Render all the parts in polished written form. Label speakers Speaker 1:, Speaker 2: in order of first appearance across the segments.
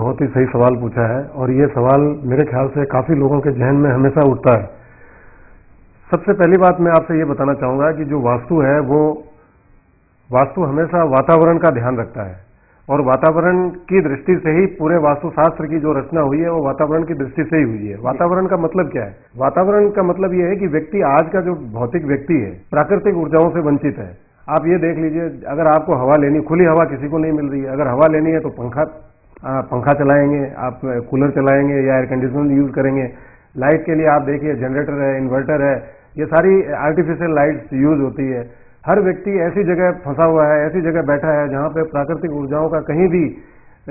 Speaker 1: बहुत ही सही सवाल पूछा है और ये सवाल मेरे ख्याल से काफ़ी लोगों के जहन में हमेशा उठता है। सबसे पहली बात मैं आपसे ये बताना चाहूँगा कि जो वास्तु है वो वास्तु हमेशा वातावरण का ध्यान रखता है और वातावरण की दृष्टि से ही पूरे वास्तुशास्त्र की जो रचना हुई है वो वातावरण की दृष्टि से ही हुई है। वातावरण का मतलब क्या है? वातावरण का मतलब ये है कि व्यक्ति, आज का जो भौतिक व्यक्ति है, प्राकृतिक ऊर्जाओं से वंचित है। आप ये देख लीजिए, अगर आपको हवा लेनी, खुली हवा किसी को नहीं मिल रही है, अगर हवा लेनी है तो पंखा चलाएंगे, आप कूलर चलाएंगे या एयर कंडीशनर यूज करेंगे। लाइट के लिए आप देखिए जनरेटर है, इन्वर्टर है, ये सारी आर्टिफिशियल लाइट्स यूज होती है। हर व्यक्ति ऐसी जगह फंसा हुआ है, ऐसी जगह बैठा है जहां पे प्राकृतिक ऊर्जाओं का कहीं भी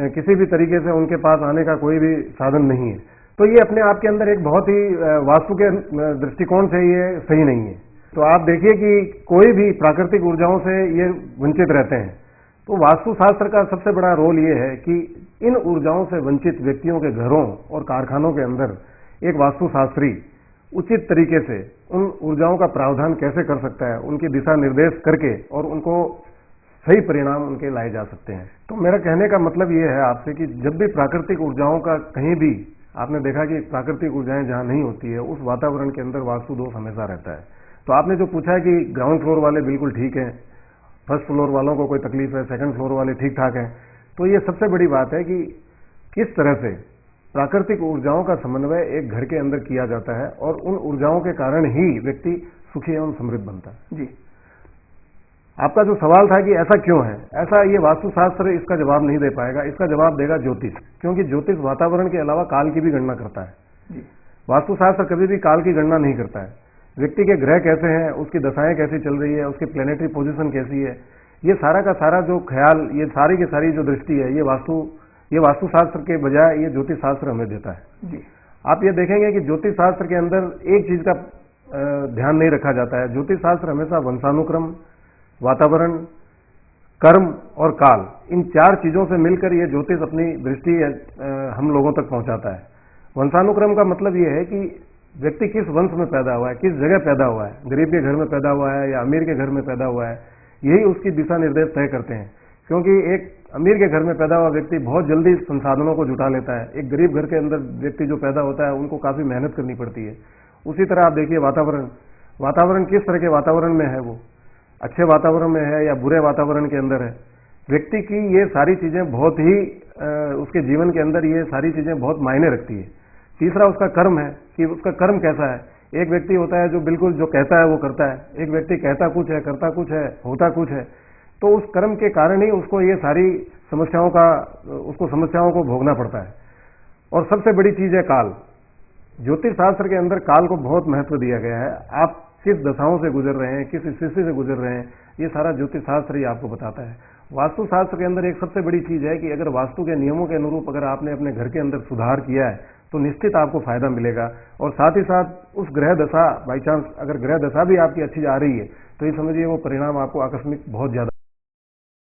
Speaker 1: किसी भी तरीके से उनके पास आने का कोई भी साधन नहीं है। तो ये अपने आप के अंदर एक बहुत ही वास्तु के दृष्टिकोण से ये सही नहीं है। तो आप देखिए कि कोई भी प्राकृतिक ऊर्जाओं से ये वंचित रहते हैं। तो वास्तुशास्त्र का सबसे बड़ा रोल ये है कि इन ऊर्जाओं से वंचित व्यक्तियों के घरों और कारखानों के अंदर एक वास्तुशास्त्री उचित तरीके से उन ऊर्जाओं का प्रावधान कैसे कर सकता है, उनकी दिशा निर्देश करके और उनको सही परिणाम उनके लाए जा सकते हैं। तो मेरा कहने का मतलब ये है आपसे कि जब भी प्राकृतिक ऊर्जाओं का कहीं भी आपने देखा कि प्राकृतिक ऊर्जाएं जहां नहीं होती है, उस वातावरण के अंदर वास्तु दोष हमेशा रहता है। तो आपने जो पूछा है कि ग्राउंड फ्लोर वाले बिल्कुल ठीक है, फर्स्ट फ्लोर वालों को कोई तकलीफ है, सेकंड फ्लोर वाले ठीक ठाक हैं, तो ये सबसे बड़ी बात है कि किस तरह से प्राकृतिक ऊर्जाओं का समन्वय एक घर के अंदर किया जाता है और उन ऊर्जाओं के कारण ही व्यक्ति सुखी एवं समृद्ध बनता है। जी, आपका जो सवाल था कि ऐसा क्यों है, ऐसा ये वास्तुशास्त्र इसका जवाब नहीं दे पाएगा। इसका जवाब देगा ज्योतिष, क्योंकि ज्योतिष वातावरण के अलावा काल की भी गणना करता है। जी, वास्तुशास्त्र कभी भी काल की गणना नहीं करता है। व्यक्ति के ग्रह कैसे हैं, उसकी दशाएं कैसी चल रही है, उसकी प्लेनेटरी पोजीशन कैसी है, ये सारा का सारा जो ख्याल, ये सारी की सारी जो दृष्टि है, ये वास्तुशास्त्र के बजाय ये ज्योतिष शास्त्र हमें देता है। जी, आप ये देखेंगे कि ज्योतिष शास्त्र के अंदर एक चीज का ध्यान नहीं रखा जाता है। ज्योतिष शास्त्र हमेशा वंशानुक्रम, वातावरण, कर्म और काल, इन चार चीजों से मिलकर ये ज्योतिष अपनी दृष्टि हम लोगों तक पहुंचाता है। वंशानुक्रम का मतलब ये है कि व्यक्ति किस वंश में पैदा हुआ है, किस जगह पैदा हुआ है, गरीब के घर में पैदा हुआ है या अमीर के घर में पैदा हुआ है, यही उसकी दिशा निर्देश तय करते हैं। क्योंकि एक अमीर के घर में पैदा हुआ व्यक्ति बहुत जल्दी संसाधनों को जुटा लेता है। एक गरीब घर के अंदर व्यक्ति जो पैदा होता है उनको काफी मेहनत करनी पड़ती है। उसी तरह आप देखिए वातावरण किस तरह के वातावरण में है, वो अच्छे वातावरण में है या बुरे वातावरण के अंदर है, व्यक्ति की ये सारी चीजें बहुत ही उसके जीवन के अंदर ये सारी चीजें बहुत मायने रखती है। तीसरा उसका कर्म है कि उसका कर्म कैसा है। एक व्यक्ति होता है जो बिल्कुल जो कहता है वो करता है, एक व्यक्ति कहता कुछ है, करता कुछ है, होता कुछ है। तो उस कर्म के कारण ही उसको ये सारी समस्याओं को भोगना पड़ता है। और सबसे बड़ी चीज है काल। ज्योतिष शास्त्र के अंदर काल को बहुत महत्व दिया गया है। आप किस दशाओं से गुजर रहे हैं, किस स्थिति से गुजर रहे हैं, ये सारा ज्योतिष शास्त्र ही आपको बताता है। वास्तुशास्त्र के अंदर एक सबसे बड़ी चीज है कि अगर वास्तु के नियमों के अनुरूप अगर आपने अपने घर के अंदर सुधार किया है तो निश्चित आपको फायदा मिलेगा। और साथ ही साथ उस ग्रह दशा, बाई चांस अगर ग्रह दशा भी आपकी अच्छी जा रही है तो ये समझिए वो परिणाम आपको आकस्मिक बहुत ज्यादा